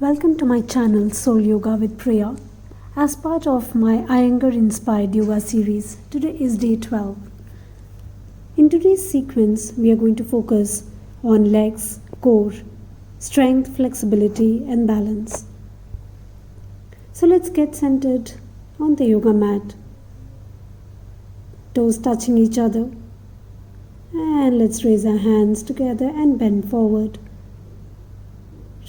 Welcome to my channel Soul Yoga with Priya. As part of my Iyengar-inspired yoga series, today is day 12. In today's sequence, we are going to focus on legs, core, strength, flexibility and balance. So let's get centered on the yoga mat. Toes touching each other. And let's raise our hands together and bend forward.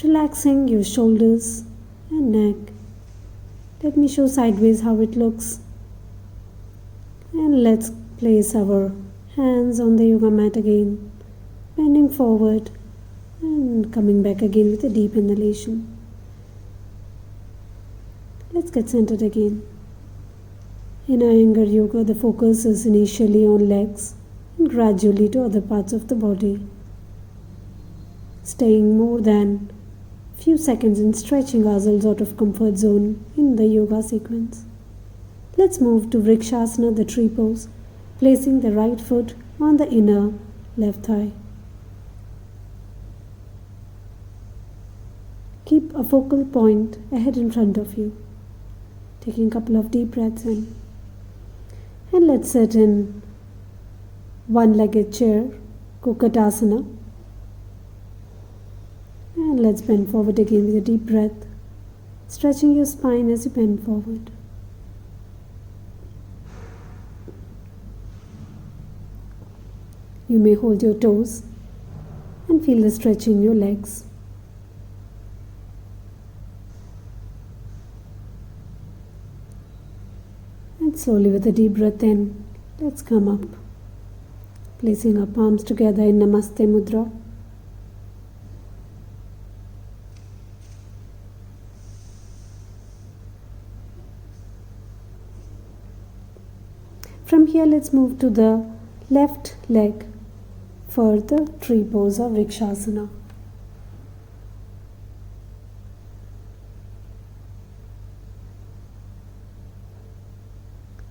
Relaxing your shoulders and neck. Let me show sideways how it looks. And let's place our hands on the yoga mat again, bending forward and coming back again with a deep inhalation. Let's get centered again. In Iyengar yoga, the focus is initially on legs and gradually to other parts of the body. Staying more than few seconds in stretching ourselves out of comfort zone in the yoga sequence. Let's move to Vrikshasana, the tree pose, placing the right foot on the inner left thigh. Keep a focal point ahead in front of you. Taking a couple of deep breaths in. And let's sit in one-legged chair, Kukatasana. And let's bend forward again with a deep breath, stretching your spine as you bend forward. You may hold your toes and feel the stretch in your legs. And slowly with a deep breath in, let's come up, placing our palms together in Namaste Mudra. From here, let's move to the left leg for the tree pose of Vrikshasana.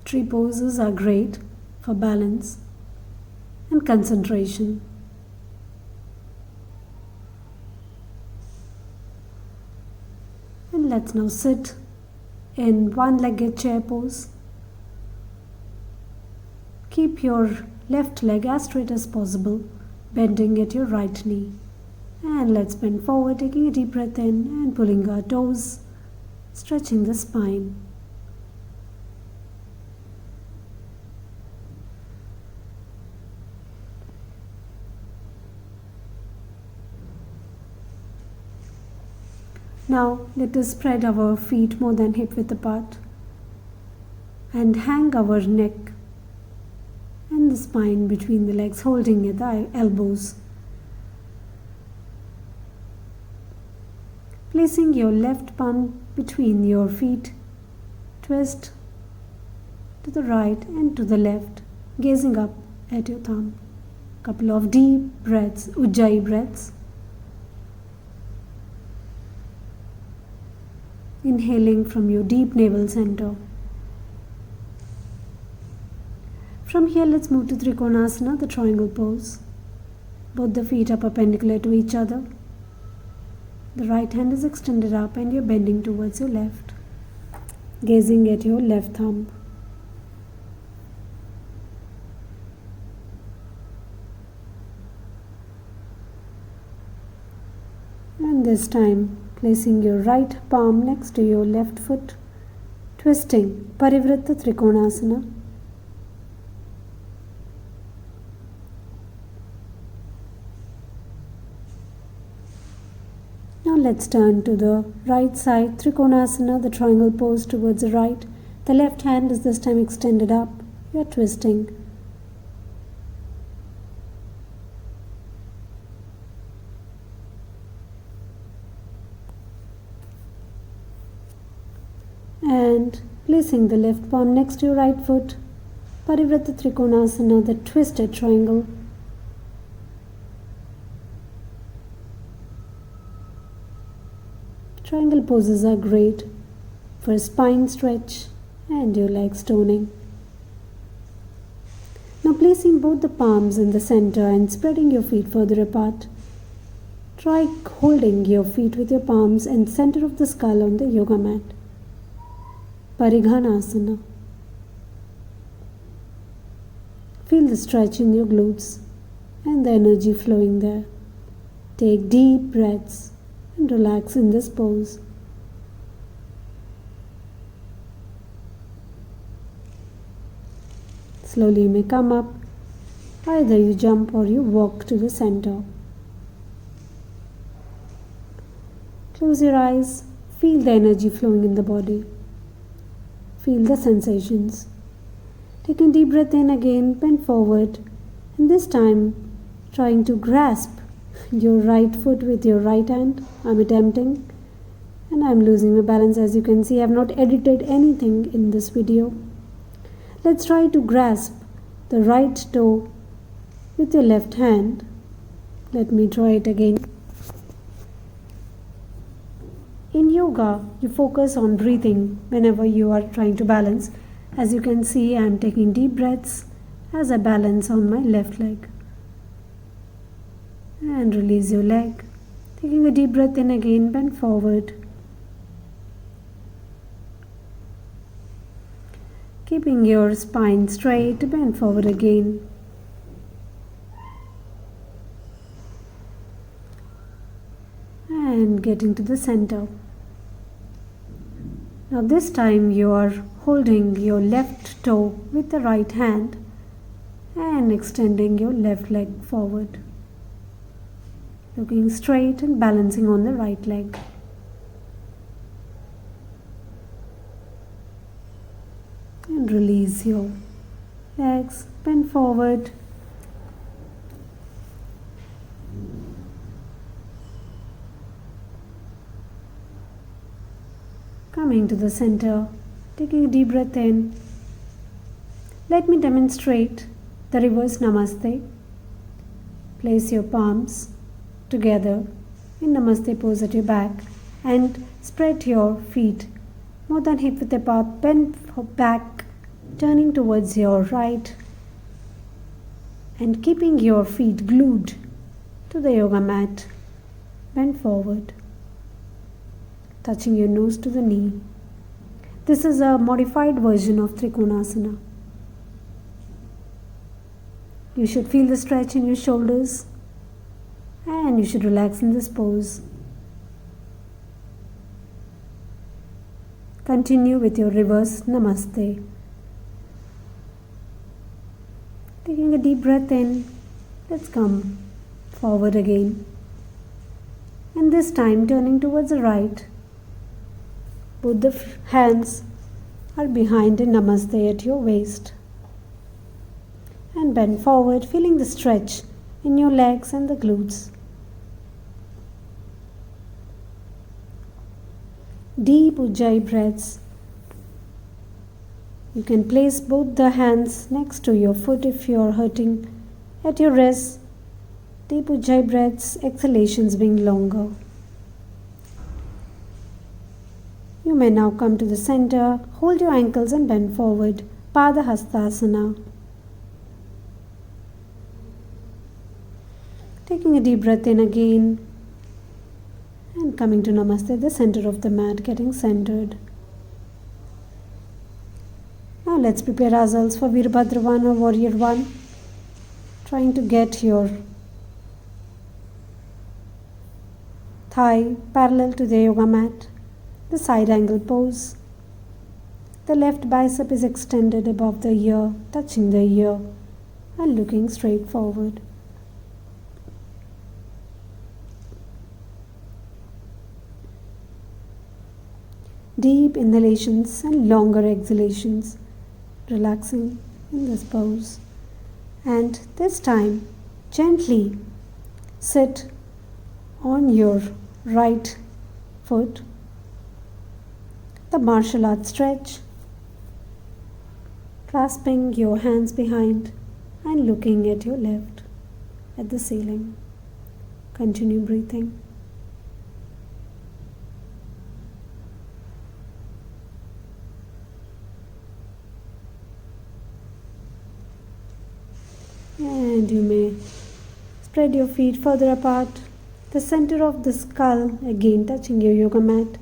Tree poses are great for balance and concentration. And let's now sit in one-legged chair pose. Keep your left leg as straight as possible, bending at your right knee. And let's bend forward, taking a deep breath in and pulling our toes, stretching the spine. Now let us spread our feet more than hip width apart and hang our neck and the spine between the legs, holding at the elbows. Placing your left palm between your feet, twist to the right and to the left, gazing up at your thumb. Couple of deep breaths, Ujjayi breaths. Inhaling from your deep navel center. From here, let's move to Trinkonasana, the triangle pose. Both the feet are perpendicular to each other. The right hand is extended up and you're bending towards your left, gazing at your left thumb. And this time, placing your right palm next to your left foot, twisting Parivritta Trinkonasana. Now let's turn to the right side, Trinkonasana, the triangle pose towards the right. The left hand is this time extended up. You are twisting. And placing the left palm next to your right foot, Parivritta Trinkonasana, the twisted triangle. Triangle poses are great for spine stretch and your legs toning. Now placing both the palms in the center and spreading your feet further apart, Try holding your feet with your palms and center of the skull on the yoga mat. Parighanasana. Feel the stretch in your glutes and the energy flowing there. Take deep breaths and relax in this pose. Slowly you may come up. Either you jump or you walk to the center. Close your eyes. Feel the energy flowing in the body. Feel the sensations. Take a deep breath in again, bend forward, and this time trying to grasp your right foot with your right hand. I'm attempting and I'm losing my balance. As you can see, I have not edited anything in this video. Let's try to grasp the right toe with your left hand. Let me try it again. In yoga, you focus on breathing whenever you are trying to balance. As you can see, I am taking deep breaths as I balance on my left leg. And release your leg. Taking a deep breath in again, bend forward. Keeping your spine straight, bend forward again. And getting to the center. Now this time you are holding your left toe with the right hand and extending your left leg forward. Looking straight and balancing on the right leg. And release your legs, bend forward. Coming to the center, taking a deep breath in. Let me demonstrate the reverse Namaste. Place your palms together in Namaste pose at your back and spread your feet more than hip width apart. Bend back, turning towards your right and keeping your feet glued to the yoga mat. Bend forward, touching your nose to the knee. This is a modified version of Trinkonasana. You should feel the stretch in your shoulders and you should relax in this pose. Continue with your reverse Namaste. Taking a deep breath in, let's come forward again. And this time turning towards the right. Both the hands are behind in Namaste at your waist. And bend forward, feeling the stretch in your legs and the glutes. Deep Ujjayi breaths. You can place both the hands next to your foot if you are hurting at your wrist. Deep Ujjayi breaths, exhalations being longer. You may now come to the center, hold your ankles and bend forward. Padasana. Taking a deep breath in again and coming to Namaste, the center of the mat, getting centered. Now let's prepare ourselves for Veerabhadra 1 or Warrior 1. Trying to get your thigh parallel to the yoga mat. The side angle pose. The left bicep is extended above the ear, touching the ear and looking straight forward. Deep inhalations and longer exhalations, relaxing in this pose. And this time, gently sit on your right foot. The martial arts stretch, clasping your hands behind and looking at your left, at the ceiling. Continue breathing. And you may spread your feet further apart The center of the skull, again touching your yoga mat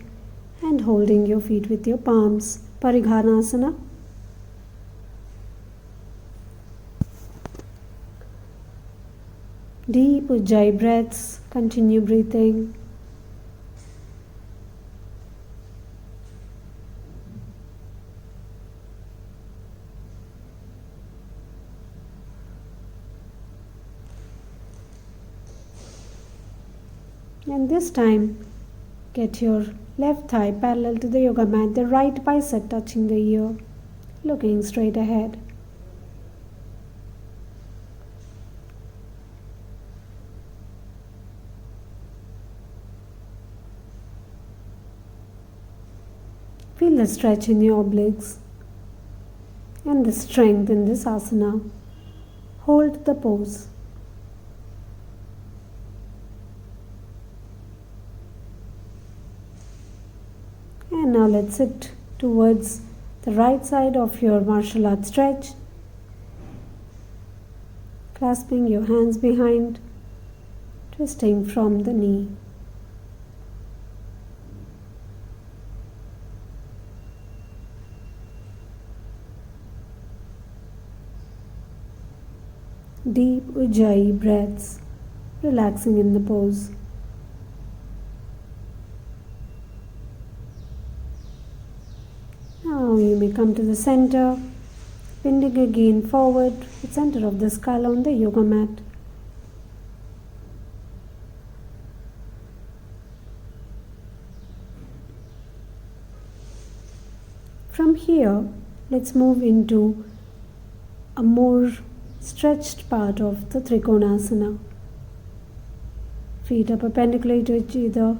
and holding your feet with your palms. Parighanasana. Deep Ujjayi breaths. Continue breathing. And this time, get your left thigh parallel to the yoga mat, the right bicep touching the ear, looking straight ahead. Feel the stretch in your obliques and the strength in this asana. Hold the pose. And now let's sit towards the right side of your martial art stretch, clasping your hands behind, twisting from the knee. Deep Ujjayi breaths, relaxing in the pose. Now you may come to the center, bending again forward, the center of the skull on the yoga mat. From here, let's move into a more stretched part of the Trinkonasana. Feet are perpendicular to each other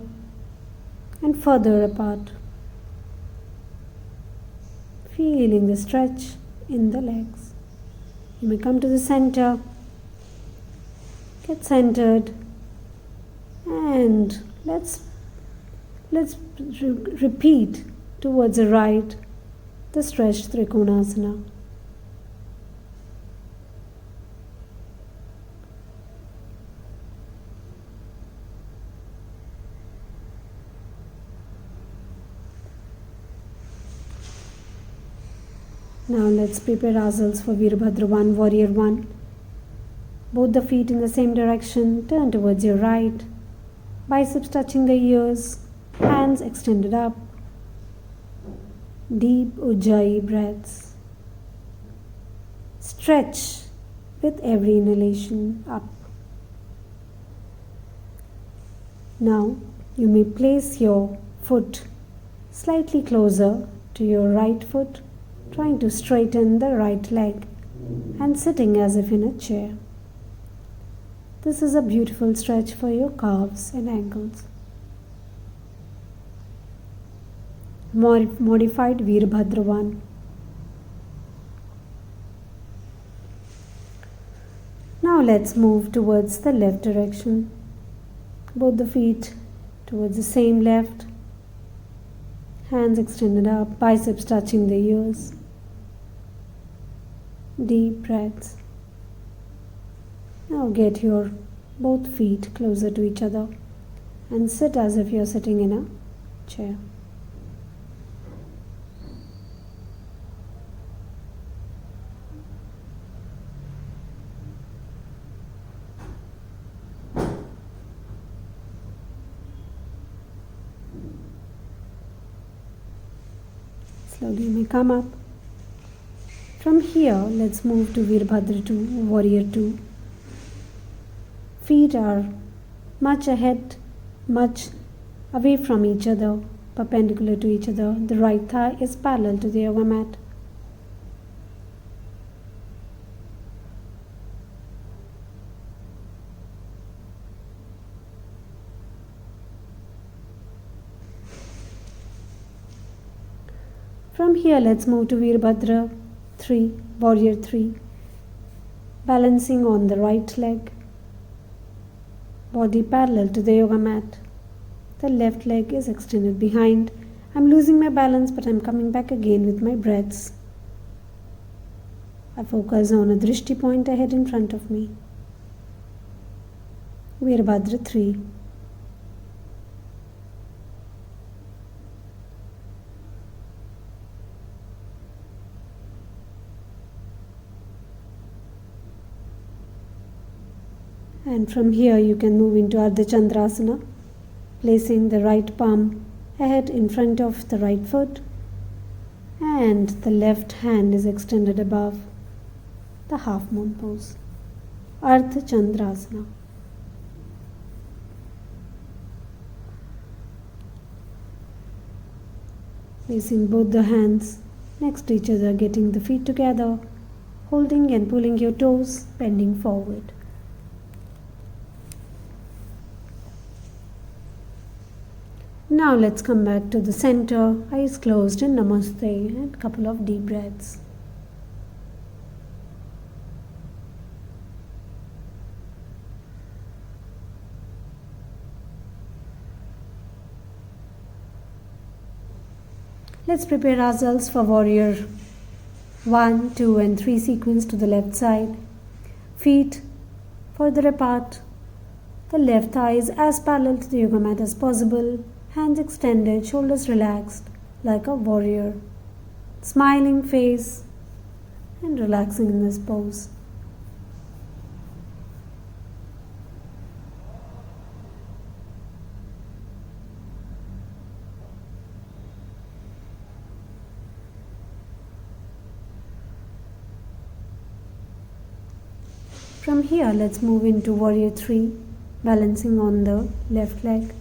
and further apart. Feeling the stretch in the legs. You may come to the center, get centered, and let's repeat towards the right the stretched Trinkonasana. Now let's prepare ourselves for Veerabhadra 1, Warrior 1. Both the feet in the same direction, turn towards your right. Biceps touching the ears, hands extended up. Deep Ujjayi breaths. Stretch with every inhalation up. Now you may place your foot slightly closer to your right foot, trying to straighten the right leg and sitting as if in a chair. This is a beautiful stretch for your calves and ankles. Modified Veerabhadra 1. Now let's move towards the left direction. Both the feet towards the same left. Hands extended up, biceps touching the ears. Deep breaths. Now get your both feet closer to each other and sit as if you're sitting in a chair. Slowly you may come up. From here, let's move to Veerabhadra 2, Warrior 2. Feet are much ahead, much away from each other, perpendicular to each other. The right thigh is parallel to the yoga mat. From here, let's move to Veerabhadra 3, Warrior 3. Balancing on the right leg. Body parallel to the yoga mat. The left leg is extended behind. I'm losing my balance, but I'm coming back again with my breaths. I focus on a drishti point ahead in front of me. Veerabhadra 3. And from here you can move into Ardha Chandrasana, placing the right palm ahead in front of the right foot, and the left hand is extended above the half moon pose. Ardha Chandrasana. Placing both the hands next to each other, getting the feet together, holding and pulling your toes, bending forward. Now let's come back to the center, eyes closed in Namaste, and a couple of deep breaths. Let's prepare ourselves for warrior 1, 2 and 3 sequence to the left side. Feet further apart. The left thigh is as parallel to the yoga mat as possible. Hands extended, shoulders relaxed like a warrior. Smiling face and relaxing in this pose. From here, let's move into warrior 3, balancing on the left leg.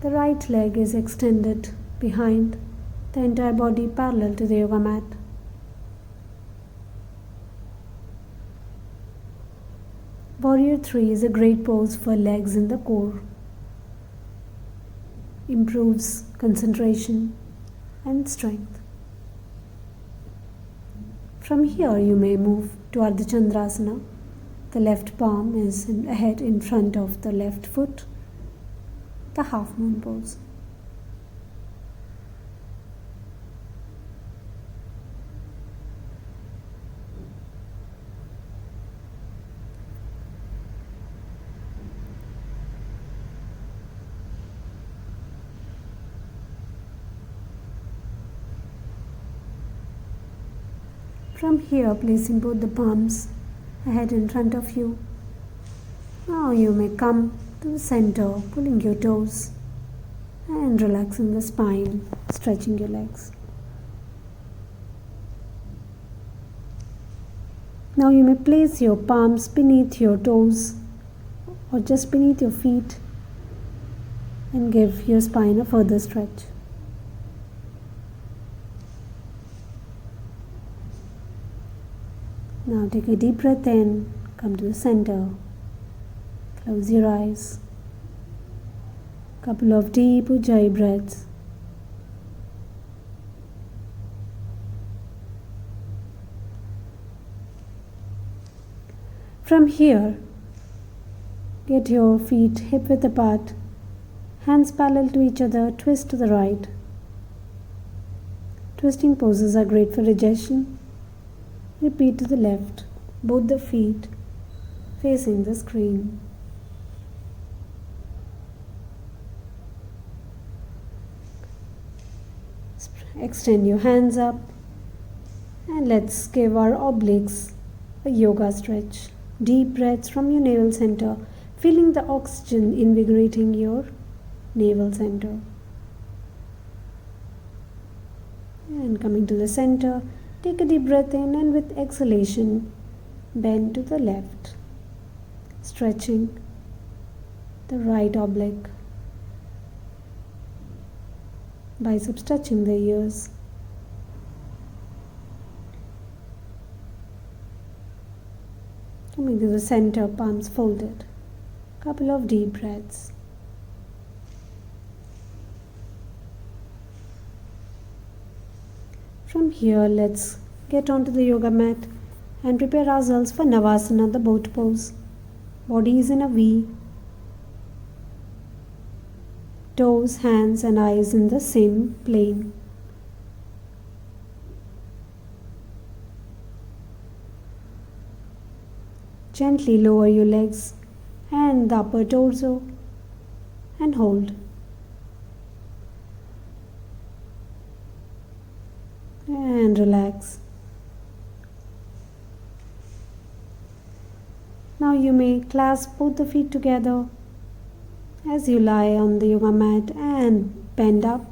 The right leg is extended behind, the entire body parallel to the yoga mat. Warrior 3 is a great pose for legs in the core. Improves concentration and strength. From here you may move to Ardha Chandrasana. The left palm is ahead in front of the left foot, the half moon pose. From here, placing both the palms ahead in front of you. Now you may come to the center, pulling your toes and relaxing the spine, stretching your legs. Now you may place your palms beneath your toes or just beneath your feet and give your spine a further stretch. Now take a deep breath in, come to the center, close your eyes. Couple of deep Ujjayi breaths. From here, get your feet hip width apart, hands parallel to each other, twist to the right. Twisting poses are great for digestion. Repeat to the left, both the feet facing the screen. Extend your hands up and let's give our obliques a yoga stretch. Deep breaths from your navel center, feeling the oxygen invigorating your navel center. And coming to the center, take a deep breath in and with exhalation, bend to the left, stretching the right oblique, biceps touching the ears. Coming to the center, palms folded. Couple of deep breaths. From here, let's get onto the yoga mat and prepare ourselves for Navasana, the boat pose. Body is in a V. Toes, hands and eyes in the same plane. Gently lower your legs and the upper torso and hold. And relax. Now you may clasp both the feet together as you lie on the yoga mat and bend up,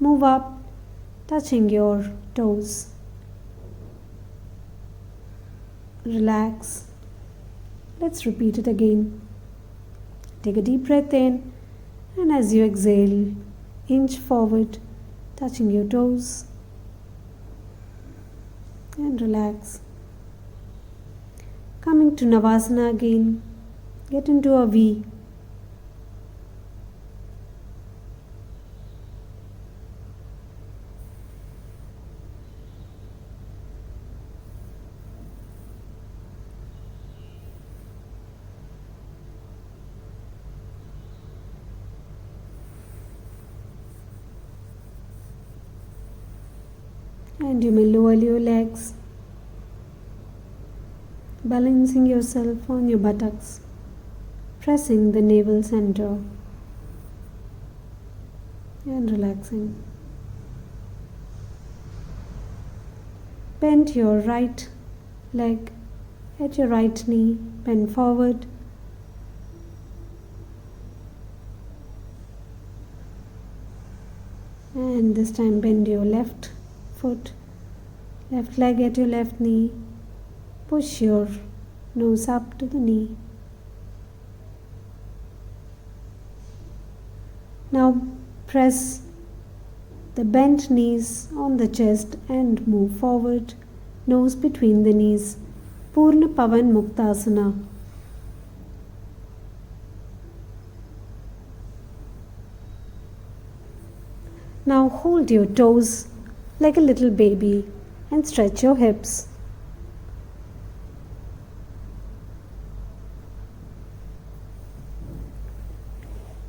move up, touching your toes. Relax. Let's repeat it again. Take a deep breath in, and as you exhale, inch forward, touching your toes, and relax. Coming to Navasana again, get into a V. And you may lower your legs, balancing yourself on your buttocks, pressing the navel center and relaxing. Bend your right leg at your right knee, bend forward. And this time bend your left foot, left leg at your left knee. Push your nose up to the knee. Now press the bent knees on the chest and move forward, nose between the knees. Purna Pavan Muktasana. Now hold your toes like a little baby and stretch your hips.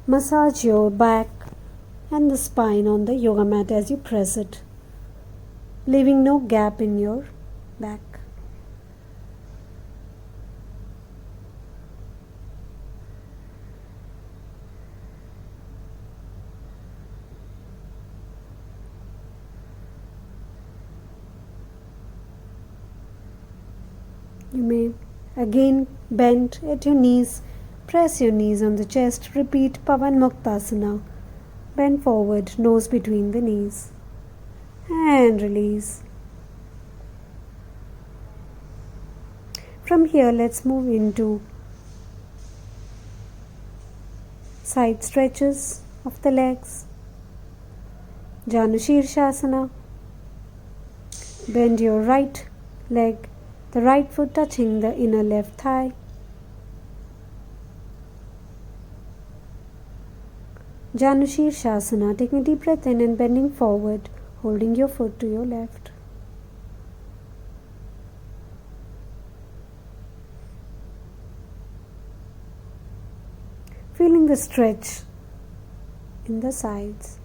Massage your back and the spine on the yoga mat as you press it, leaving no gap in your back. You may again bend at your knees, press your knees on the chest, repeat Pavan Muktasana. Bend forward, nose between the knees, and release. From here, let's move into side stretches of the legs. Janushirshasana. Bend your right leg, the right foot touching the inner left thigh. Janushirshasana. Taking a deep breath in and bending forward, holding your foot to your left. Feeling the stretch in the sides.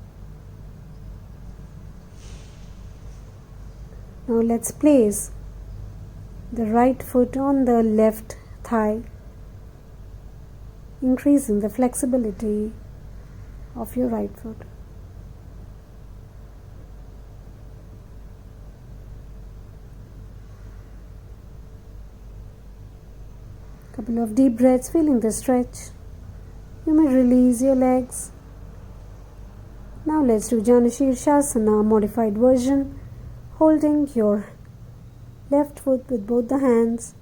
Now let's place the right foot on the left thigh, increasing the flexibility of your right foot. Couple of deep breaths, feeling the stretch. You may release your legs. Now let's do Janushirshasana, modified version, holding your left foot with both the hands,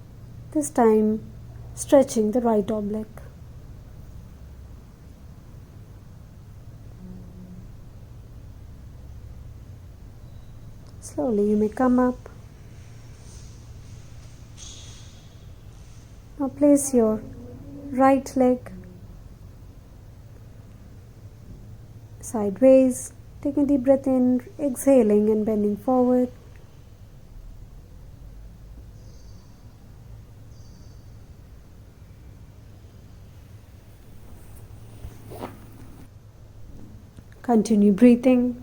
this time stretching the right oblique. Slowly you may come up. Now place your right leg sideways, taking a deep breath in, exhaling and bending forward. Continue breathing.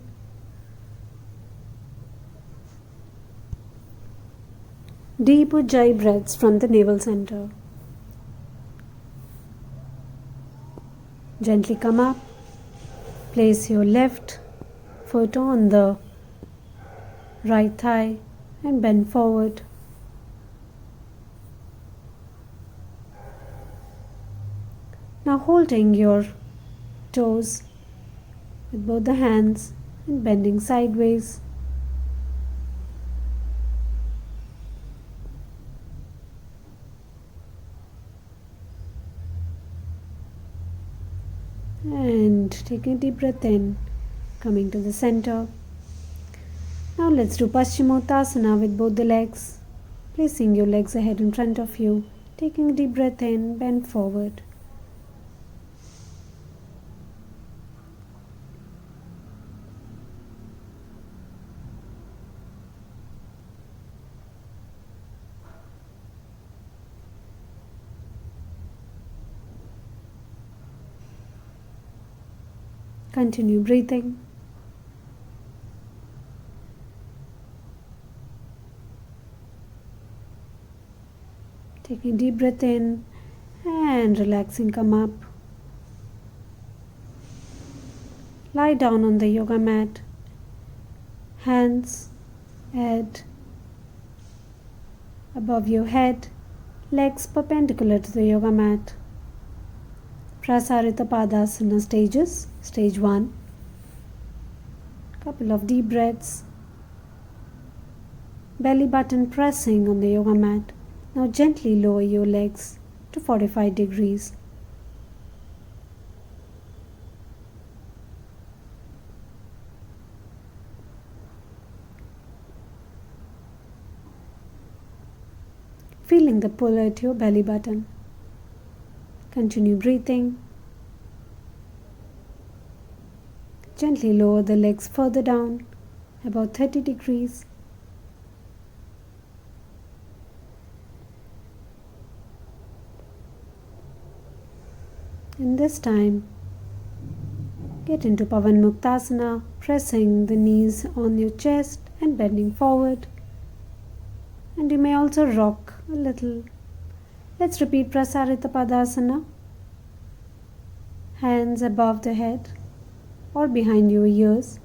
Deep Ujjayi breaths from the navel center. Gently come up. Place your left foot on the right thigh and bend forward. Now holding your toes with both the hands and bending sideways. And taking a deep breath in, coming to the center. Now let's do Paschimottanasana with both the legs. Placing your legs ahead in front of you. Taking a deep breath in, bend forward. Continue breathing. Taking a deep breath in and relaxing, come up. Lie down on the yoga mat. Hands above your head, legs perpendicular to the yoga mat. Prasarita padasana stages. Stage 1. Couple of deep breaths. Belly button pressing on the yoga mat. Now gently lower your legs to 45 degrees. Feeling the pull at your belly button. Continue breathing. Gently lower the legs further down, about 30 degrees. And this time, get into Pavanmuktasana, pressing the knees on your chest and bending forward. And you may also rock a little. Let's repeat Prasarita Padasana. Hands above the head or behind your ears.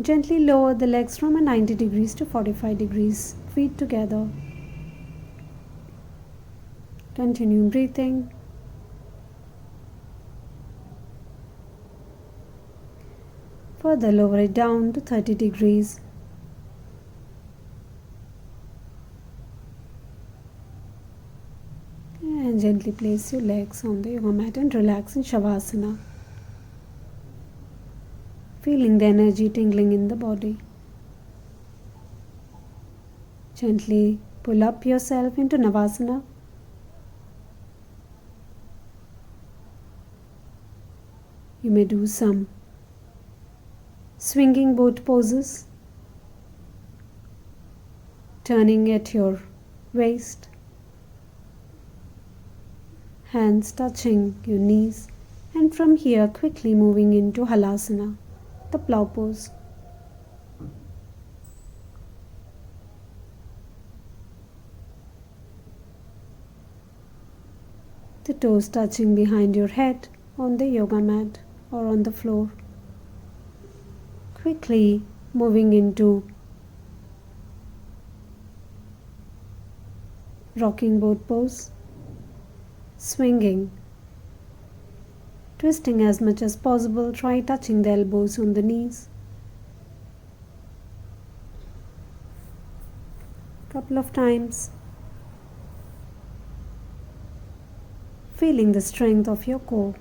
Gently lower the legs from a 90 degrees to 45 degrees, feet together. Continue breathing. Further lower it down to 30 degrees. And gently place your legs on the yoga mat and relax in Shavasana. Feeling the energy tingling in the body. Gently pull up yourself into Navasana. You may do some swinging boat poses, turning at your waist, hands touching your knees, and from here quickly moving into Halasana, the plow pose. The toes touching behind your head on the yoga mat or on the floor. Quickly moving into rocking boat pose, swinging, twisting as much as possible. Try touching the elbows on the knees. Couple of times. Feeling the strength of your core.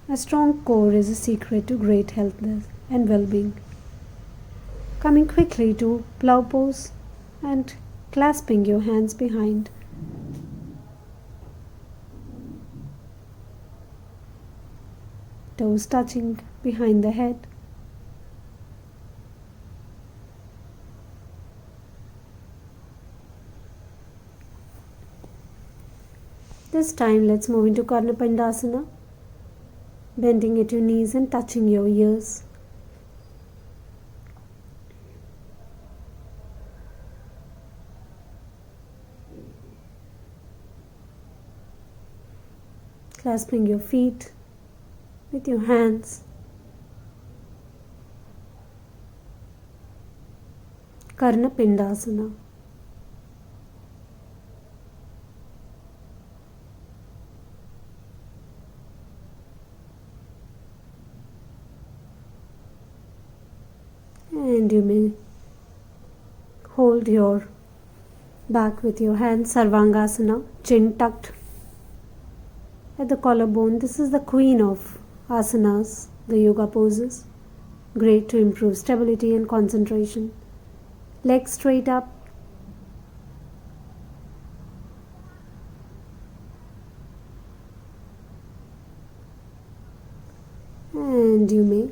A strong core is a secret to great health and well-being. Coming quickly to plow pose and clasping your hands behind. Toes touching behind the head. This time let's move into Karnapandasana. Bending at your knees and touching your ears. Clasping your feet with your hands. Karnapindasana. And you may hold your back with your hands, Sarvangasana, chin tucked at the collarbone. This is the queen of asanas, the yoga poses. Great to improve stability and concentration. Legs straight up. And you may.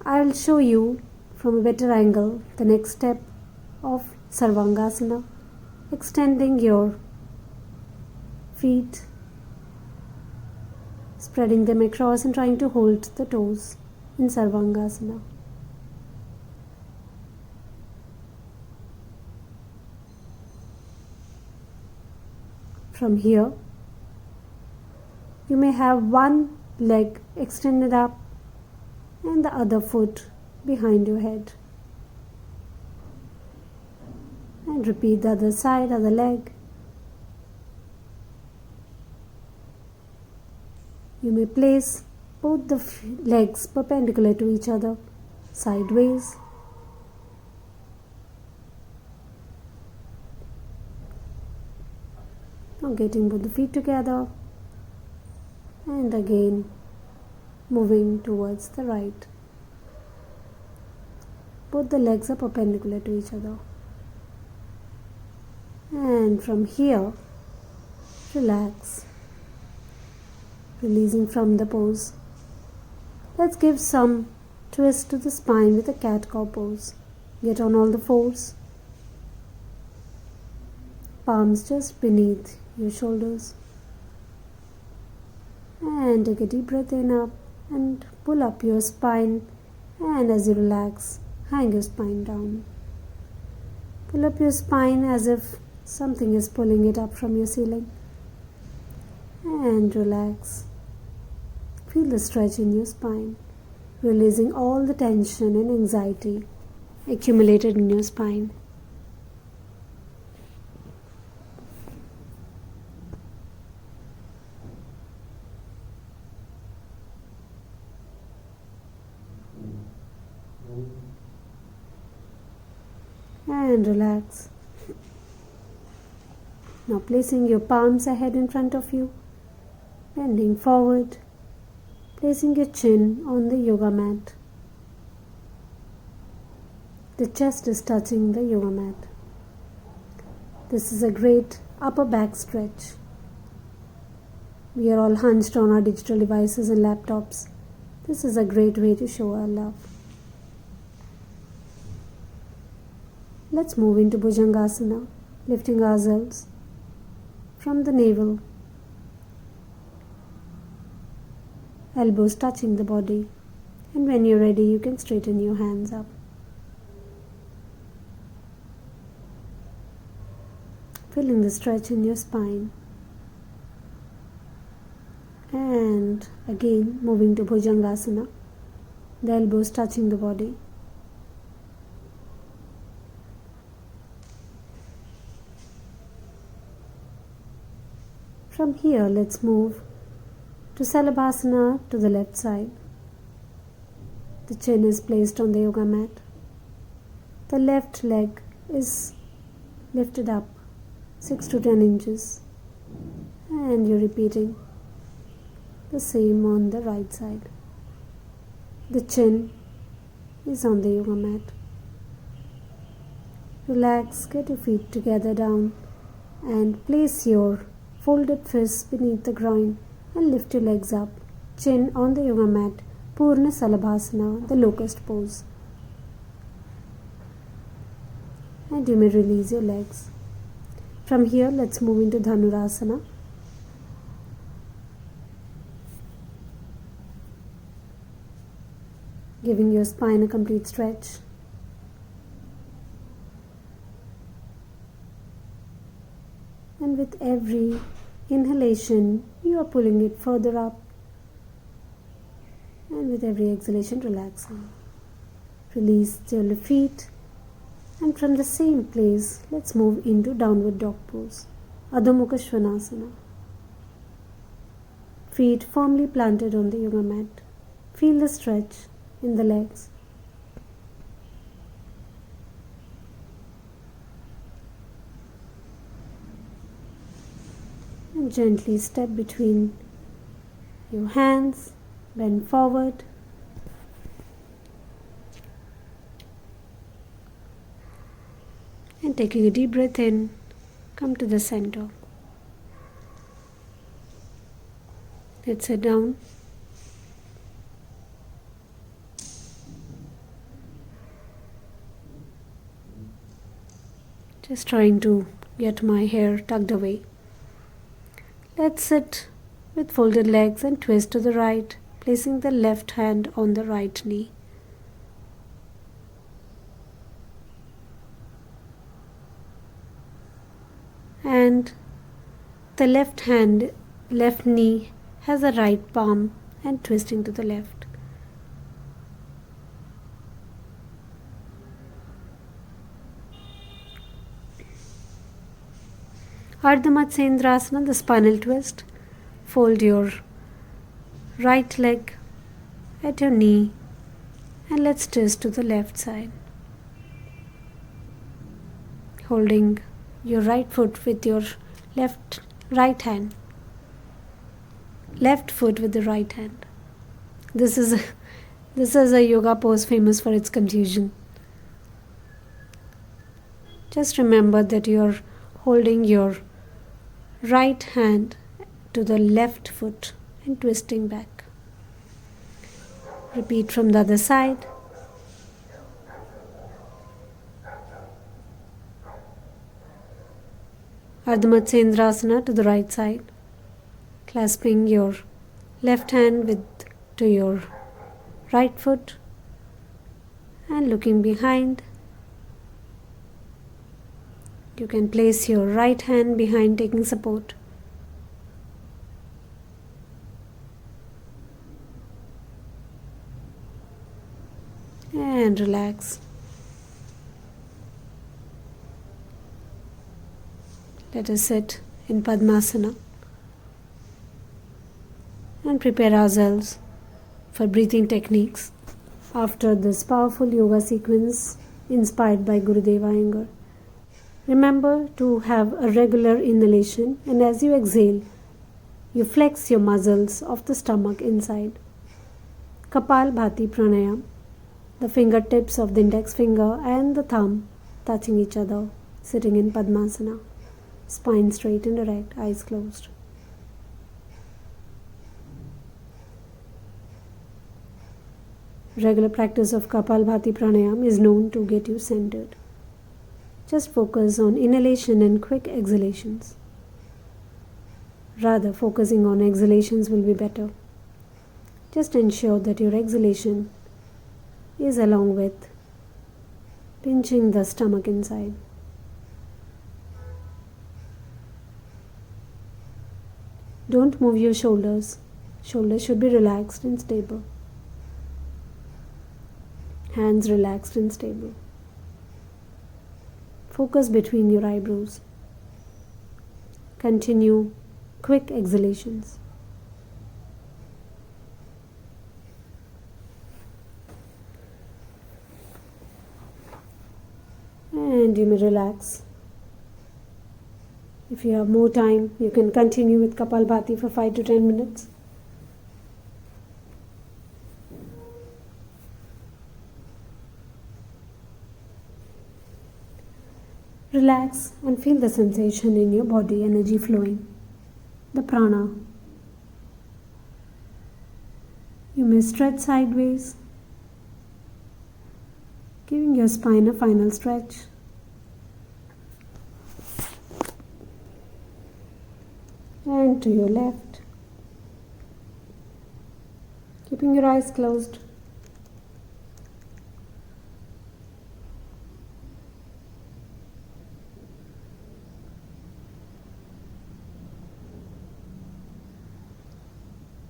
I'll show you from a better angle the next step of Sarvangasana, extending your feet, spreading them across and trying to hold the toes in Sarvangasana. From here, you may have one leg extended up and the other foot behind your head. And repeat the other side, other leg. You may place both the legs perpendicular to each other, sideways. Now getting both the feet together and again moving towards the right. Both the legs are perpendicular to each other. And from here, relax, releasing from the pose. Let's give some twist to the spine with a cat-cow pose. Get on all the fours. Palms just beneath your shoulders. And take a deep breath in up and pull up your spine, and as you relax, hang your spine down. Pull up your spine as if something is pulling it up from your ceiling. And relax. Feel the stretch in your spine, releasing all the tension and anxiety accumulated in your spine. And relax. Now placing your palms ahead in front of you, bending forward, placing your chin on the yoga mat. The chest is touching the yoga mat. This is a great upper back stretch. We are all hunched on our digital devices and laptops. This is a great way to show our love. Let's move into Bhujangasana, lifting ourselves from the navel, elbows touching the body, and when you're ready, you can straighten your hands up. Feeling the stretch in your spine. And again, moving to Bhujangasana, the elbows touching the body. From here, let's move to Salabhasana to the left side. The chin is placed on the yoga mat. The left leg is lifted up 6 to 10 inches. And you're repeating the same on the right side. The chin is on the yoga mat. Relax, get your feet together down and place your folded fists beneath the groin and lift your legs up, chin on the yoga mat, Purna Salabhasana, the locust pose. And you may release your legs. From here, let's move into Dhanurasana. Giving your spine a complete stretch. And with every inhalation, you are pulling it further up. And with every exhalation, relaxing. Release your feet, and from the same place, let's move into downward dog pose, Ardha Chandrasana. Feet firmly planted on the yoga mat. Feel the stretch in the legs. And gently step between your hands, bend forward. And taking a deep breath in, come to the center. Let's sit down. Just trying to get my hair tucked away. Let's sit with folded legs and twist to the right, placing the left hand on the right knee. And the left knee has a right palm and twisting to the left. Ardha Chandrasana, the spinal twist. Fold your right leg at your knee and let's twist to the left side. Holding your right foot with your right hand. Left foot with the right hand. This is a yoga pose famous for its confusion. Just remember that you are holding your right hand to the left foot and twisting back. Repeat from the other side. Ardha Chandrasana to the right side, clasping your left hand to your right foot and looking behind. You can place your right hand behind, taking support. And relax. Let us sit in Padmasana and prepare ourselves for breathing techniques after this powerful yoga sequence inspired by Gurudeva Iyengar. Remember to have a regular inhalation, and as you exhale, you flex your muscles of the stomach inside. Kapalbhati Pranayam, the fingertips of the index finger and the thumb touching each other, sitting in Padmasana. Spine straight and erect, eyes closed. Regular practice of Kapalbhati Pranayam is known to get you centered. Just focus on inhalation and quick exhalations. Rather, focusing on exhalations will be better. Just ensure that your exhalation is along with pinching the stomach inside. Don't move your shoulders. Shoulders should be relaxed and stable. Hands relaxed and stable. Focus between your eyebrows. Continue quick exhalations. And you may relax. If you have more time, you can continue with Kapalbhati for 5 to 10 minutes. Relax and feel the sensation in your body, energy flowing, the prana. You may stretch sideways, giving your spine a final stretch. And to your left, keeping your eyes closed.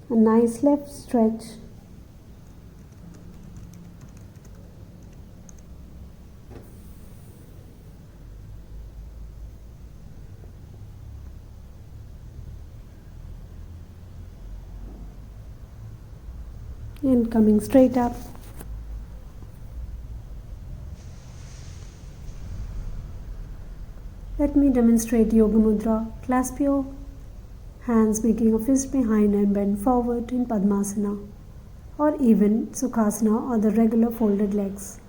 A nice left stretch. and coming straight up. Let me demonstrate Yoga Mudra. Clasp your hands, making a fist behind and bend forward in Padmasana, or even Sukhasana or the regular folded legs.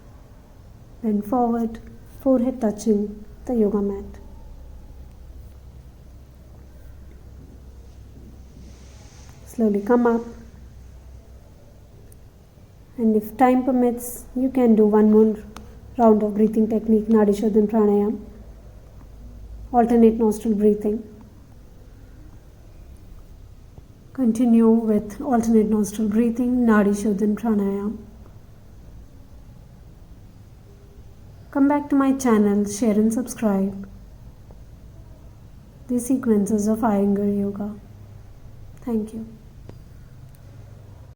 Bend forward, forehead touching the yoga mat. Slowly come up, and if time permits, you can do one more round of breathing technique, Nadi Shodhan Pranayam. Alternate nostril breathing. Continue with alternate nostril breathing, Nadi Shodhan Pranayam. Come back to my channel, share and subscribe. These sequences of Iyengar Yoga. Thank you.